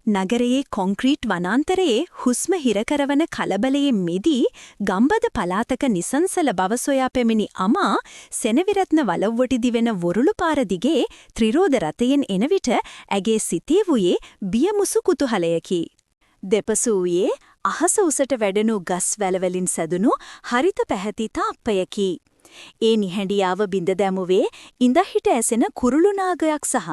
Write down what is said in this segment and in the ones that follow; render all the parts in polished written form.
නගරයේ කොන්ක්‍රීට් වනාන්තරයේ හුස්ම හිරකරවන කලබලයේ මිදී ගම්බද පලාතක නිසංසල බව සොයා පැමිණි අමා සෙනවිරත්න වලව්වටි දිවෙන වොරුළු පාර දිගේ ත්‍රිරෝද රථයෙන් එන විට ඇගේ සිතේ වූයේ බියමුසු කුතුහලයකි. දෙපස වූයේ අහස උසට වැඩෙනු ගස් වැලවලින් සැදුණු හරිත පැහැති තාප්පයකි. ඒ නිහැඬියාව බිඳ දැමුවේ ඉඳහිට ඇසෙන කුරුළු නාගයක් සහ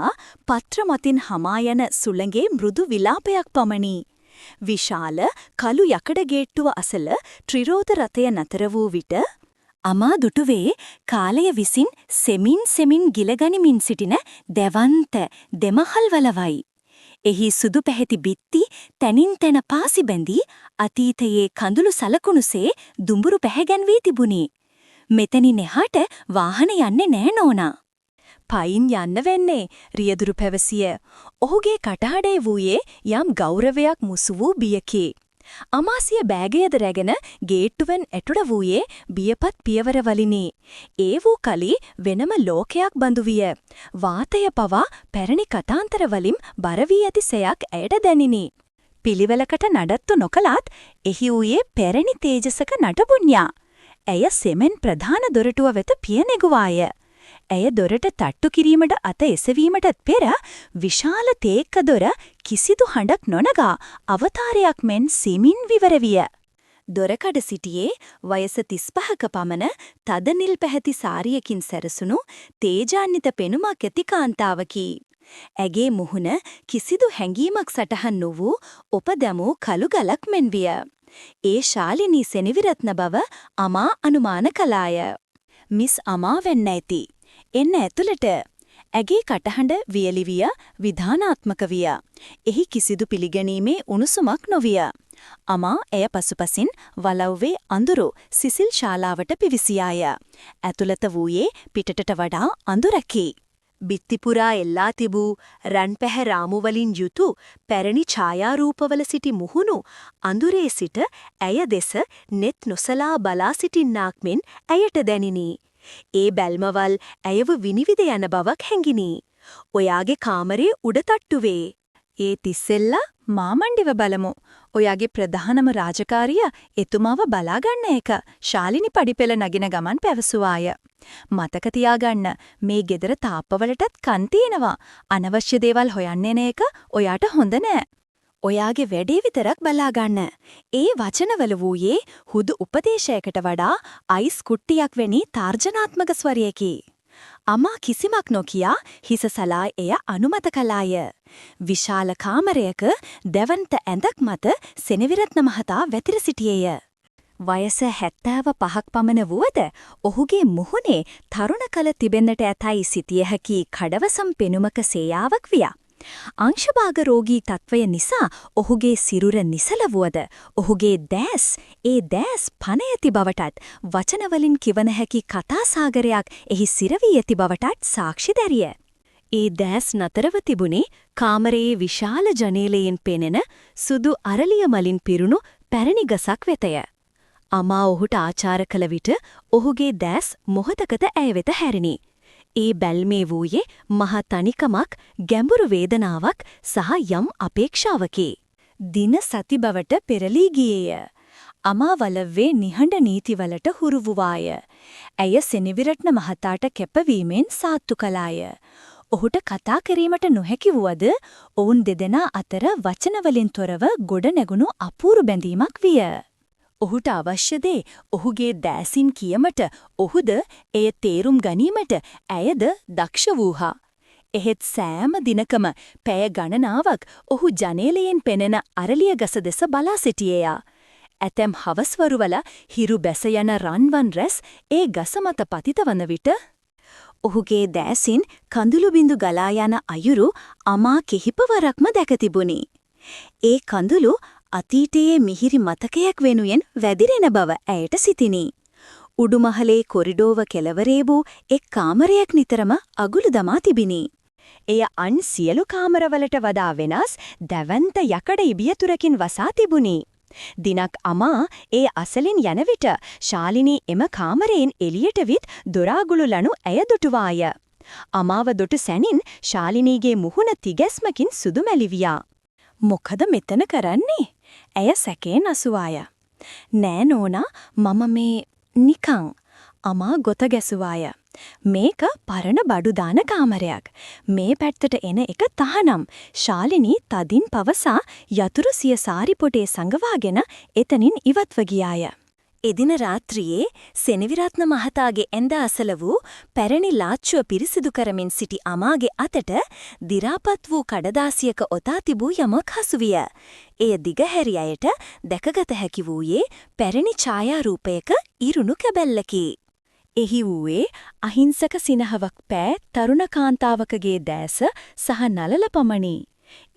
පත්‍ර මතින් හමා යන සුළඟේ මෘදු විලාපයක් පමණි. විශාල කළු යකඩ ගේට්ටුව අසල ත්‍රිරෝද රථය නතර වූ විට අමා දුටුවේ කාලය විසින් සෙමින් ගිලගනිමින් සිටින දැවන්ත දෙමහල් වලවයි. එහි සුදු පැහැති බිත්ති තනින් තන පාසි බැඳී අතීතයේ කඳුළු සලකුණුසේ දුඹුරු පැහැගැන්වී තිබුණි. මෙතනින් එහාට වාහන යන්නේ නෑ නෝනා. පයින් යන්න වෙන්නේ රියදුරු පැවසිය. ඔහුගේ කටහඬේ වූයේ යම් ගෞරවයක් මුසු වූ බියකි. අමාසිය බෑගයද රැගෙන ගේට්ටුවෙන් ඇටුඩ වූයේ බියපත් පියවර වලිනි. ඒ වූ කලී වෙනම ලෝකයක් බඳු විය. වාතය පවා පැරණි කතාන්තර වලින් බර වී ඇති සයක් ඇයට දැනිනි. පිළිවෙලකට නඩත්තු නොකලත් එහි වූයේ පැරණි තේජසක නටබුන්යා. ඇය සෙමෙන් ප්‍රධාන දොරටුව වෙත පිය නැගුවාය. ඇය දොරට තට්ටු කිරීමට අත එසවීමටත් පෙර විශාල තේක්ක දොර කිසිදු හඬක් නොනගා අවතාරයක් මෙන් සිමින් විවර විය. දොරකඩ සිටියේ වයස 35ක පමණ තද නිල් පැහැති සාරියකින් සැරසුණු තේජාන්විත පෙනුමක් ඇති කාන්තාවකි. ඇගේ මුහුණ කිසිදු හැඟීමක් සටහන් නොවූ ඔපදැමූ කළු ගලක් මෙන් විය. ඒ ශාලිනී සෙනවිරත්න බව අමා අනුමාන කළාය. මිස් අමා වෙන්න ඇති. එන්න ඇතුළට. ඇගේ කටහඬ වියලි විය, විධානාත්මක විය. එහි කිසිදු පිළිගැනීමේ උණුසුමක් නොවිය. අමා එය පසුපසින් වලව්වේ අඳුරු සිසිල් ශාලාවට පිවිසියාය. ඇතුළත වූයේ පිටටට වඩා අඳුරකි. බිත්තිපුරා එල්ලා තිබූ රන් පැහැ රාමු වලින් යුතු පැරණි ඡායාරූපවල සිටි මුහුණු අඳුරේ සිට ඇය දෙස net නොසලා බලා සිටින්නාක් මෙන් ඇයට දැනිනි. ඒ බැල්මවල් ඇයව විනිවිද යන බවක් හැඟිනි. ඔයාගේ කාමරේ උඩ තට්ටුවේ. ඒ තිස්සෙල්ලා මාමණ්ඩිව බලමු. ඔයාගේ ප්‍රධානම රාජකාරිය එතුමාව බලාගන්න එක. ශාලිනි පඩිපෙළ නගින ගමන් පැවසුවාය. මතක තියාගන්න මේ ගෙදර තාප්පවලටත් කන් තියෙනවා. අනවශ්‍ය දේවල් හොයන්න එන එක ඔයාට හොඳ නෑ. ඔයාගේ වැඩේ විතරක් බලාගන්න. ඒ වචනවල වූයේ හුදු උපදේශයකට වඩා අයිස් කුට්ටියක් වැනි තර්ජනාත්මක ස්වරයකි. අමා කිසිමක් නොකියා හිස සලා එය අනුමත කළාය. විශාල කාමරයක දැවන්ත ඇඳක් මත සෙනවිරත්න මහතා වැතිර සිටියේය. වයස 75ක් පමණ වුවද ඔහුගේ මුහුණේ තරුණ කල තිබෙන්නට ඇතයි සිටිය හැකි කඩවසම් පෙනුමක සේයාවක් විය. අංශභාග රෝගී තත්වය නිසා ඔහුගේ සිරුර නිසල වුවද ඔහුගේ දැස් පණ ඇති බවටත් වචනවලින් කිවන හැකි කතා සාගරයක් එහි සිරවී ඇති බවටත් සාක්ෂි දැරිය. ඒ දැස් නතරව තිබුණේ කාමරයේ විශාල ජනේලයෙන් පෙනෙන සුදු අරලිය මලින් පිරුණු පැරණි ගසක් වෙතය. අමා ඔහුට ආචාර කළ විට ඔහුගේ දැස් මොහොතකට ඇය වෙත හැරිනි. ඒ බැල්මේ වූයේ මහ තනිකමක්, ගැඹුරු වේදනාවක් සහ යම් අපේක්ෂාවකි. දින සති බවට පෙරලී ගියේය. අමා වලව්වේ නිහඬ නීතිවලට හුරු වූවාය. ඇය සෙනවිරත්න මහතාට කැපවීමෙන් සාත්තු කළාය. ඔහුට කතා කිරීමට නොහැකි වුවද ඔවුන් දෙදෙනා අතර වචනවලින් තොරව ගොඩ නැගුණු අපූරු බැඳීමක් විය. ඔහුට අවශ්‍ය දේ ඔහුගේ දෑසින් කියමට ඔහුද එය තේරුම් ගැනීමට ඇයද දක්ෂ වූහා. එහෙත් සෑම දිනකම පැය ගණනාවක් ඔහු ජනේලයෙන් පෙනෙන අරලිය ගස දෙස බලා සිටියේය. ඇතැම් හවස්වරුවල හිරු බැස යන රන්වන් රැස් ඒ ගස මත පතිත වන විට ඔහුගේ දෑසින් කඳුළු බිඳු ගලා යන අයුරු අමා කිහිපවරක්ම දැක තිබුණි. ඒ කඳුළු අතීතයේ මිහිරි මතකයක් වෙනුවෙන් වැදිරෙන බව ඇයට සිතිනි. උඩුමහලේ කොරිඩෝව කෙළවරේ වූ එක් කාමරයක් නිතරම අගුළු දමා තිබිනි. එය අන් සියලු කාමරවලට වඩා වෙනස් දැවන්ත යකඩ ඉබියතුරකින් වසා තිබුණි. දිනක් අමා ඒ අසලින් යන විට ශාලිනී එම කාමරයෙන් එළියට විත් දොරාගුළු ලනු ඇය දුටුවාය. අමාව දුටු සැනින් ශාලිනීගේ මුහුණ තිගැස්මකින් සුදු මැලිවියා. මොකද මෙතන කරන්නේ? ඇය සැකයෙන් අසුවාය. නෑ නෝනා මම මේ නිකං අමා ගොත ගැසුවාය. මේක පරණ බඩු දාන කාමරයක්. මේ පැත්තට එන එක තහනම්. ශාලිනී තදින් පවසා යතුරු සිය සාරි පොටේ සංගවාගෙන එතනින් ඉවත්ව ගියාය. එදින රාත්‍රියේ සෙනවිරත්න මහතාගේ ඇඳ අසල වූ පැරණි ලාච්චුව පිරිසිදු කරමින් සිටි අමාගේ අතට දි รา පත් වූ කඩදාසියක ඔතා තිබූ යමක් හසුවිය. එය දිගහැරි අයට දැකගත හැකි වූයේ පැරණි ඡායාරූපයක ඉරුණු කැබැල්ලකි. එහි වූයේ අහිංසක සිනහවක් පෑ තරුණ කාන්තාවකගේ දැස සහ නලල පමණි.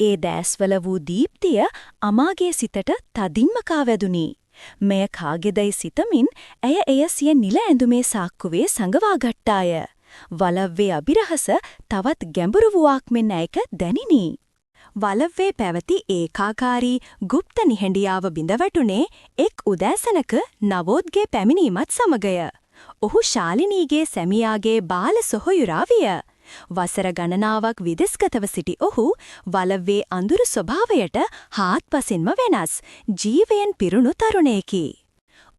ඒ දැස්වල වූ දීප්තිය අමාගේ සිතට තදින්ම කාවැදුනි. මෙය කාගේදයි සිතමින් ඇය සිය නිල ඇඳුමේ සාක්කුවේ සංගවා ගත්තාය. වලව්වේ අබිරහස තවත් ගැඹුරු වූාක් මෙන් ඇයක දැනිනි. වලව්වේ පැවති ඒකාකාරී গুপ্ত නිහඬියාව බිඳවැටුනේ එක් උදෑසනක නවෝද්ගේ පැමිණීමත් සමගය. ඔහු ශාලිනීගේ සැමියාගේ බාල සොහොයුරා විය. වසර ගණනාවක් විදෙස්ගතව සිටි ඔහු වලව්වේ අඳුරු ස්වභාවයට හාත්පසින්ම වෙනස් ජීවයෙන් පිරුණු තරුණයෙකි.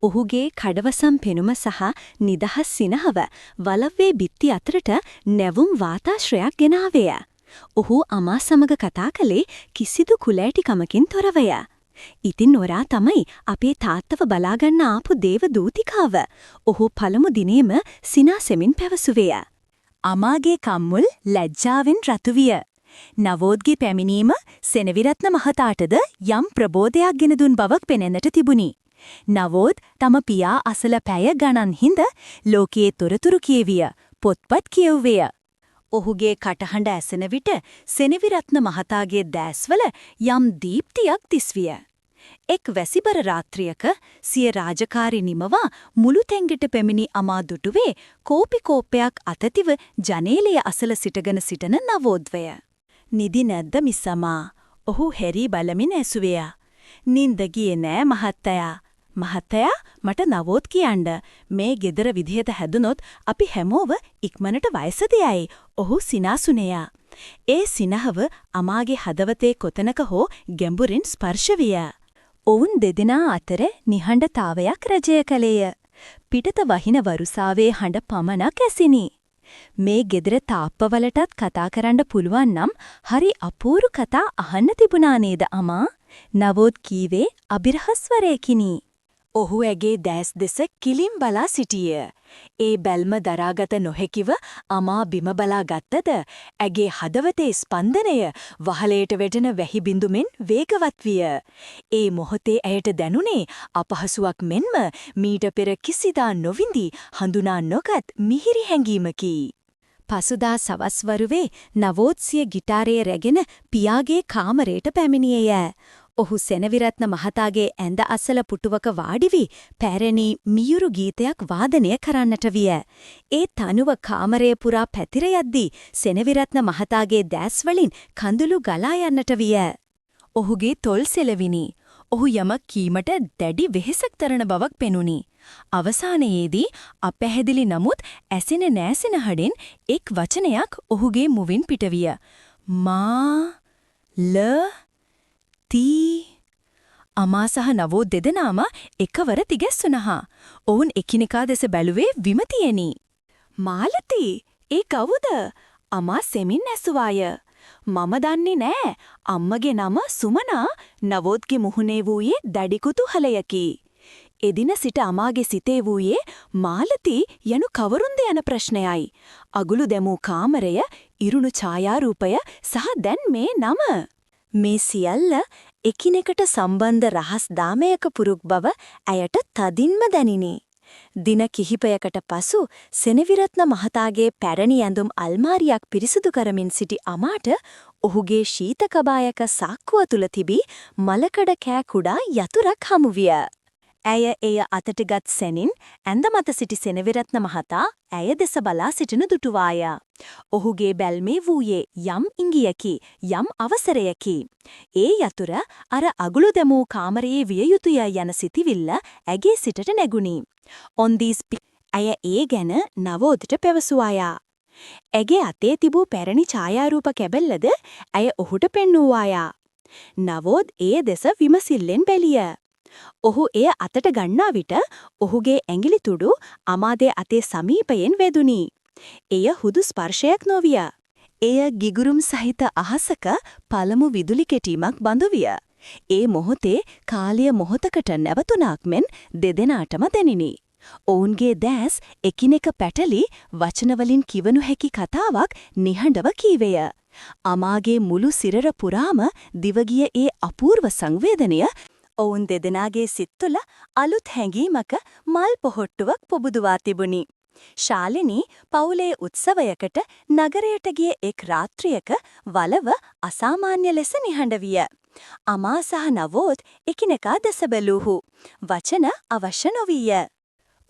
ඔහුගේ කඩවසම් පෙනුම සහ නිදහස් සිනහව වලව්වේ බිත්ති අතරට නැවුම් වාතාශ්‍රයක් ගෙනාවේය. ඔහු අමා සමග කතා කළේ කිසිදු කුලෑටිකමකින් තොරවය. ඉතින් ඔරා තමයි අපේ තාත්තව බලාගන්න ආපු දේව දූතිකාව. ඔහු පළමු දිනේම සිනාසෙමින් පැවසුවේය. අමාගේ කම්මුල් ලැජ්ජාවෙන් රතු විය. නවෝද්ගේ පැමිණීම සෙනවිරත්න මහතාටද යම් ප්‍රබෝධයක් ගෙන දුන් බවක් පෙනෙන්නට තිබුණි. නවෝද් තම පියා අසල පැය ගණන් හිඳ ලෝකයේ තොරතුරු කියවිය, පොත්පත් කියවුවේය. ඔහුගේ කටහඬ ඇසෙන විට සෙනවිරත්න මහතාගේ දැස්වල යම් දීප්තියක් දිස්විය. එක් වැසිබර රාත්‍රියක සිය රාජකාරි නිමවා මුළු තැන්ගෙට පැමිණි අමා දුටුවේ කෝපි කෝපයක් අතතිව ජනේලය අසල සිටගෙන සිටන නවෝද්වය. නිදි නැද්ද මිස්සමා? ඔහු හැරි බලමින් ඇසුවේය. නින්ද ගියේ නෑ මහත්තයා. මහත්තයා මට නවෝද් කියන්න. මේ ගෙදර විදිහට හැදුනොත් අපි හැමෝව ඉක්මනට වයසට යයි. ඔහු සිනාසුනේය. ඒ සිනහව අමාගේ හදවතේ කොතනක හෝ ගැඹුරින් ස්පර්ශ විය. ඔවුන් දෙදෙනා අතර නිහඬතාවයක් රජය කළේය. පිටත වහින වරුසාවේ හඬ පමණක් ඇසිනි. මේ ගෙදර තාප්පවලටත් කතා කරන්න පුළුවන් නම් හරි අපූරු කතා අහන්න තිබුණා නේද අමා? නවෝද් කීවේ අබිරහස්වරයකිනි. ඔහු ඇගේ දැස් දෙස කිලිම් බලා සිටිය. ඒ බැල්ම දරාගත නොහැකිව අමා බිම බලා ගත්තද ඇගේ හදවතේ ස්පන්දනය වහලයට වැටෙන වැහි බිඳුමෙන් වේගවත් විය. ඒ මොහොතේ ඇයට දැනුනේ අපහසුයක් මෙන්ම මීට පෙර කිසිදා නොවිඳි හඳුනා නොගත් මිහිරි හැඟීමකි. පසුදා සවස්වරුවේ නවෝත්සිය ගිටාරයේ රැගෙන පියාගේ කාමරයට පැමිණියේය. ඔහු සෙනවිරත්න මහතාගේ ඇඳ අසල පුටුවක වාඩි වී පැරණි මියුරු ගීතයක් වාදනය කරන්නට විය. ඒ තනුව කාමරය පුරා පැතිර යද්දී සෙනවිරත්න මහතාගේ දැස් වලින් කඳුළු ගලා යන්නට විය. ඔහුගේ තොල් සෙලවිනි. ඔහු යමක් කීමට දැඩි වෙහෙසක් තරන බවක් පෙනුනි. අවසානයේදී අපැහැදිලි නමුත් ඇසෙන නෑසෙන හඬෙන් එක් වචනයක් ඔහුගේ මුවින් පිටවිය. මා ල ති අමා සහ නවෝද් දෙදෙනාම එකවර තිගැස්සුනහා. ඔවුන් එකිනෙකා දෙස බැලුවේ විමතියෙනි. මාලති, ඒ කවුද? අමා සෙමින් ඇසුවාය. මම දන්නේ නෑ. අම්මගේ නම සුමනා. නවෝද්ගේ මුහුණේ වූයේ දැඩි කුතුහලයකි. එදින සිට අමාගේ සිතේ වූයේ මාලති යනු කවුරුන්ද යන ප්‍රශ්නයයි. අගුළු දැමූ කාමරය, ඉරුණු ඡායාරූපය සහ දැන් මේ නම. මේ සියල්ල එකිනෙකට සම්බන්ධ රහස් දාමයක පුරුක් බව ඇයට තදින්ම දැනිනි. දින කිහිපයකට පසු සෙනවිරත්න මහතාගේ පැරණි ඇඳුම් අල්මාරියක් පිරිසිදු කරමින් සිටි අමාට ඔහුගේ ශීත කබායක සාක්කුව තුල තිබී මලකඩ කෑ කුඩා යතුරක් හමු විය. ඇය එය අතටගත් සැනින් ඇඳ මත සිටි සෙනවිරත්න මහතා ඇය දෙස බලා සිටින දුටුවාය. ඔහුගේ බැල්මේ වූයේ යම් ඉඟියකි, යම් අවසරයකි. ඒ යතුර අර අගුළු දැමූ කාමරයේ විය යුතුය යන සිතිවිල්ල ඇගේ සිතට නැගුණි. ඔන්දීස් ඇය ඒ ගැන නවෝදට පැවසුවාය. ඇගේ අතේ තිබූ පැරණි ඡායාරූප කැබැල්ලද ඇය ඔහුට පෙන්වුවාය. නවෝද් ඒ දෙස විමසිල්ලෙන් බැලිය. ඔහු එය අතට ගන්නා විට ඔහුගේ ඇඟිලි තුඩු අමාගේ අතේ සමීපයෙන් වැදුනි. එය හුදු ස්පර්ශයක් නොවිය. එය ගිගුරුම් සහිත අහසක පළමු විදුලි කෙටීමක් බඳු විය. ඒ මොහොතේ කාලය මොහොතකට නැවතුණාක් මෙන් දෙදෙනාටම දැනිනි. ඔවුන්ගේ දැස් එකිනෙක පැටලි වචනවලින් කිවනු හැකි කතාවක් නිහඬව කීවේය. අමාගේ මුළු සිරර පුරාම දිවගිය ඒ අපූර්ව සංවේදනය ඔවුන් දෙදෙනාගේ සිත් තුළ අලුත් හැඟීමක මල් පොහොට්ටුවක් පොබුදුවා තිබුණි. ශාලිනී පවුලේ උත්සවයකට නගරයට ගිය එක් රාත්‍රියක වලව අසාමාන්‍ය ලෙස නිහඬ විය. අමා සහ නවෝද් එකිනෙකා දෙස බැලූහු. වචන අවශ්‍ය නොවිය.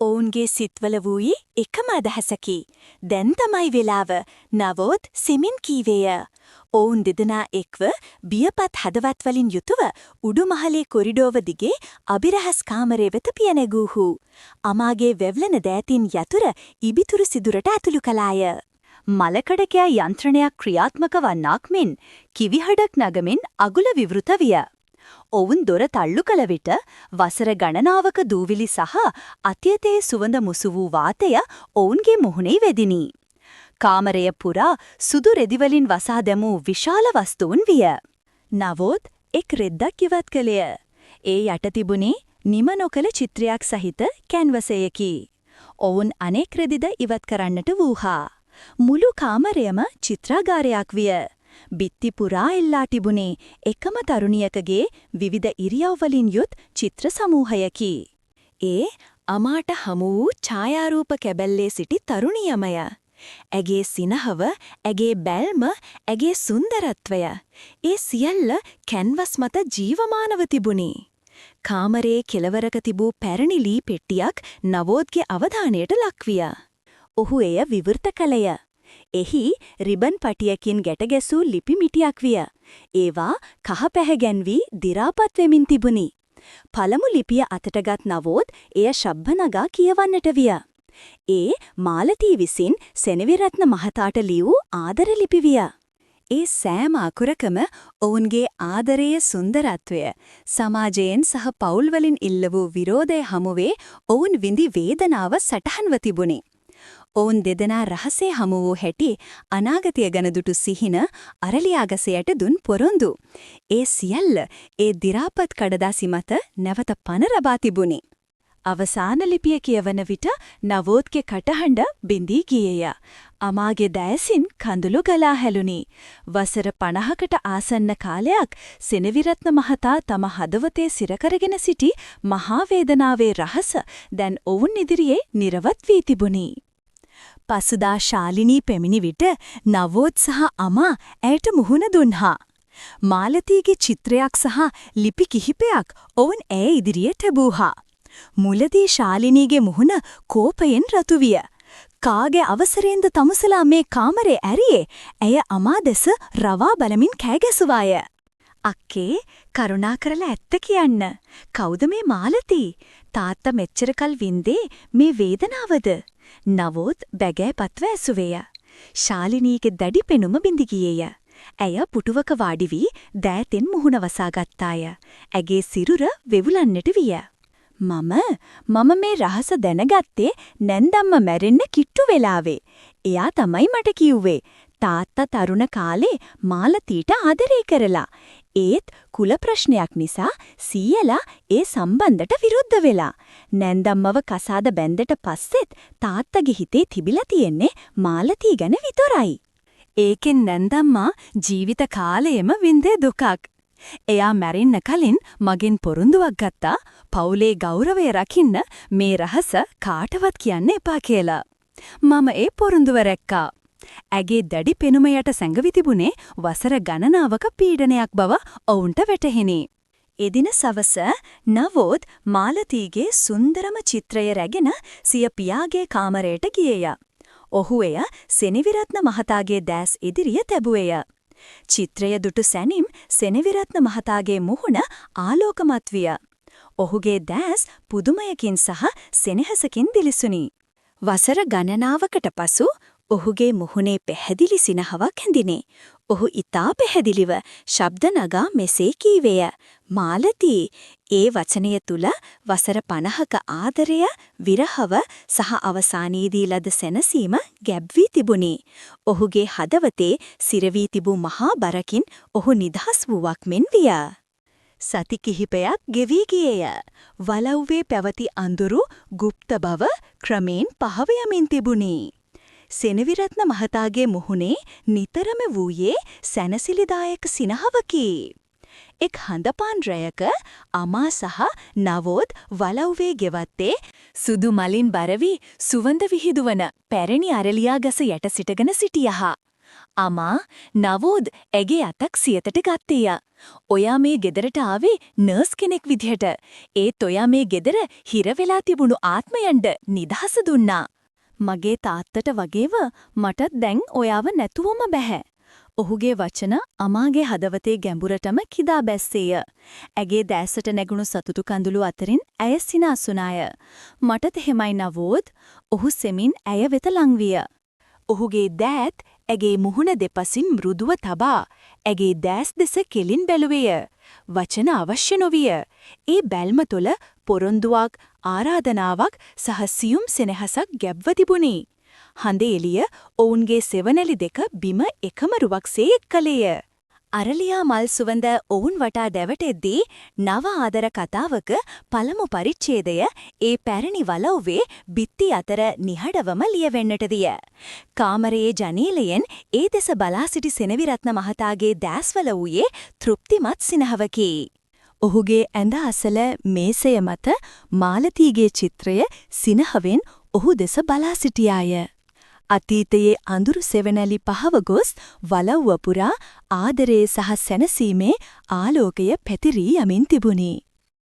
ඔවුන්ගේ සිත්වල වූයේ එකම අදහසකි. දැන් තමයි වෙලාව. නවෝද් සෙමින් කීවේය. ඔවුන් දෙදෙනා එක්ව බියපත් හදවත් වලින් යුතුව උඩුමහලේ කොරිඩෝව දිගේ අබිරහස් කාමරේ වෙත පිය නැගූහු. අමාගේ වෙව්ලන දෑතින් යතුර ඉබිතුරු සිදුරට ඇතුළු කළාය. මලකඩකයා යන්ත්‍රණයක් ක්‍රියාත්මක වන්නාක් මෙන් කිවිහඩක් නගමින් අගුල විවෘත විය. ඔවුන් දොර තල්ලු කළ විට වසර ගණනාවක දූවිලි සහ අතීතයේ සුවඳ මුසු වූ වාතය ඔවුන්ගේ මුහුණේ වැදිනි. කාමරය පුරා සුදු රෙදිවලින් වසා දැමූ විශාල වස්තුන් විය. නවෝද් එක් රෙද්දක් ඉවත් කළය. ඒ යට තිබුණේ නිම නොකළ චිත්‍රයක් සහිත කැන්වසයකි. ඔවුන් අනෙක් රෙදිද ඉවත් කරන්නට වූහා. මුළු කාමරයම චිත්‍රාගාරයක් විය. බිත්ති පුරා එල්ලා තිබුණේ එකම තරුණියකගේ විවිධ ඉරියව්වලින් යුත් චිත්‍ර සමූහයකි. ඒ අමාට හමු වූ ඡායාරූප කැබැල්ලේ සිටි තරුණියමය. ඇගේ සිනහව, ඇගේ බැල්ම, ඇගේ සුන්දරත්වය ඒ සියල්ල කැන්වස් මත ජීවමානව තිබුණි. කාමරයේ කෙළවරක තිබූ පැරණි ලී පෙට්ටියක් නවෝද්ගේ අවධානයට ලක්විය. ඔහු එය විවෘත කළය. එහි රිබන් පටියකින් ගැටගැසූ ලිපි මිටියක් විය. ඒවා කහ පැහැගැන්වී දි รา පත් වෙමින් තිබුණි. පළමු ලිපිය අතටගත් නවෝද් එය ශබ්ද නගා කියවන්නට විය. ඒ මාලතී විසින් සෙනවිරත්න මහතාට ලියූ ආදර ලිපි විය. ඒ සෑම අකුරකම ඔවුන්ගේ ආදරයේ සුන්දරත්වය, සමාජයෙන් සහ පවුල් වලින් ඉල්ල වූ විරෝධය හමුවේ ඔවුන් විඳි වේදනාව සටහන්ව තිබුණි. ඔවුන් දෙදෙනා රහසේ හමු වූ හැටි අනාගතය ගැන දුටු සිහින අරලියාගසයට දුන් පොරොන්දු. ඒ සියල්ල ඒ දි รา පත් කඩදාසි මත නැවත පන රබා තිබුණි. අවසාන ලිපිය කියවන විට නවෝද්ගේ කටහඬ බිඳී ගියේය. අමාගේ දෑසින් කඳුළු ගලා හැලුනි. වසර 50කට ආසන්න කාලයක් සෙනවිරත්න මහතා තම හදවතේ සිරකරගෙන සිටි මහා වේදනාවේ රහස දැන් ඔවුන් ඉදිරියේ නිරවත් වී තිබුණි. පසුදා ශාලිනී පැමිණි විට නවෝද් සහ අමා ඇයට මුහුණ දුන්හා. මාලතීගේ චිත්‍රයක් සහ ලිපි කිහිපයක් ඔවුන් ඇය ඉදිරියේ තැබූහා. මුලදී ශාලිනීගේ මුහුණ කෝපයෙන් රතු විය. කාගේ අවසරයෙන්ද තමුසලා මේ කාමරේ ඇරියේ? ඇය අමා දෙස රවා බලමින් කෑ ගැසුවාය. අක්කේ, කරුණාකරලා ඇත්ත කියන්න. කවුද මේ මාලතී? තාත්තා මෙච්චර කල් වින්දේ මේ වේදනාවද? නවෝද් බැගෑපත්ව ඇසුවේය. ශාලිනීගේ දැඩි පෙනුම බිඳි ගියේය. ඇය පුටුවක වාඩි වී දෑතෙන් මුහුණ වසා ගත්තාය. ඇගේ සිරුර වෙවුලන්නට විය. මම මේ රහස දැනගත්තේ නැන්දම්ම මැරෙන්න කිට්ටු වෙලාවේ. එයා තමයි මට කිව්වේ. තාත්තා තරුණ කාලේ මාලතීට ආදරේ කරලා. ඒත් කුල ප්‍රශ්නයක් නිසා සීයලා ඒ සම්බන්ධට විරුද්ධ වෙලා. නැන්දම්මව කසාද බැන්දට පස්සෙත් තාත්තගේ හිතේ තිබිලා තියෙන්නේ මාලතී ගැන විතරයි. ඒකෙන් නැන්දම්මා ජීවිත කාලයම වින්දේ දුකක්. එයා මැරෙන්න කලින් මගෙන් පොරොන්දුවක් ගත්තා පවුලේ ගෞරවය රකින්න මේ රහස කාටවත් කියන්න එපා කියලා. මම ඒ පොරොන්දුව රැක්කා. ඇගේ දැඩි පෙනුම යට සැඟවි තිබුණේ වසර ගණනාවක පීඩනයක් බව ඔවුන්ට වැටහිණි. එදින සවස නවෝද් මාලතීගේ සුන්දරම චිත්‍රය රැගෙන සිය පියාගේ කාමරයට ගියේය. ඔහු එය සෙනවිරත්න මහතාගේ දැස් ඉදිරිය තැබුවේය. චිත්‍රය දුටු සැනින් සෙනවිරත්න මහතාගේ මුහුණ ආලෝකමත් විය. ඔහුගේ දැස් පුදුමයකින් සහ සෙනෙහසකින් දිලිසුනි. වසර ගණනාවකට පසු ඔහුගේ මුහුණේ පැහැදිලි සිනහවක් හැඳිනේ. ඔහු ඊතා පැහැදිලිව ශබ්ද නගා මෙසේ කීවේය. මාලතී, ඒ වචනය තුල වසර 50ක ආදරය, විරහව සහ අවසානයේදී ලද සැනසීම ගැබ් වී තිබුණි. ඔහුගේ හදවතේ සිරවී තිබූ මහා බරකින් ඔහු නිදහස් වූවක් මෙන් විය. සති කිහිපයක් ගෙවී ගියේය. වලව්වේ පැවති අඳුරු, গুপ্ত බව ක්‍රමෙන් පහව යමින් තිබුණි. සෙනවිරත්න මහතාගේ මුහුණේ නිතරම වූයේ සැනසිලිදායක සිනහවකි. එක් හඳපාන් රැයක අමා සහ නවෝද් වලව්වේ ගෙවත්තේ සුදු මලින් බරවි සුවඳ විහිදුවන පැරණි අරලියා ගස යට සිටගෙන සිටියහ. අමා නවෝද් ඇගේ අතක් සියතට ගත්තේය. ඔයා මේ ගෙදරට ආවේ නර්ස් කෙනෙක් විදිහට. ඒත් ඔයා මේ ගෙදර හිර වෙලා තිබුණු ආත්මයන්ට නිදහස දුන්නා. මගේ තාත්තට වගේව මටත් දැන් ඔයාව නැතුවම බැහැ. ඔහුගේ වචන අමාගේ හදවතේ ගැඹුරටම කිදා බැස්සේය. ඇගේ දැසට නැගුණු සතුටු කඳුළු අතරින් ඇය සිනාසුනාය. මටත් එහෙමයි නවෝද්. ඔහු සෙමින් ඇය වෙත ලං විය. ඔහුගේ දෑත් ඇගේ මුහුණ දෙපසින් මෘදුව තබා ඇගේ දැස් දෙස කෙලින් බැලුවේය. වචන අවශ්‍ය නොවිය. ඒ බැල්ම තුළ පොරොන්දුවක්, ආරාධනාවක් සහ සියුම් සෙනෙහසක් ගැබ්ව තිබුණි. හඳේ එළිය ඔවුන්ගේ සෙවණැලි දෙක බිම එකම රුවක්සේ එක්කලේය. අරලියා මල් සුවඳ ඔවුන් වටා දැවටෙද්දී නව ආදර කතාවක පළමු පරිච්ඡේදය ඒ පැරණි වලව්වේ බිත්ති අතර නිහඬවම ලියවෙන්නට දිය. කාමරයේ ජනේලයෙන් ඒ දෙස බලා සිටි සෙනවිරත්න මහතාගේ දැස්වල වූයේ තෘප්තිමත් සිනහවකි. ඔහුගේ ඇඳ අසල මේසය මත මාලතීගේ චිත්‍රය සිනහවෙන් ඔහු දෙස බලා සිටියාය. අතීතයේ අඳුරු සෙවණැලි පහව ගොස් වලව්ව පුරා ආදරයේ සහ සැනසීමේ ආලෝකය පැතිරී යමින් තිබුණි.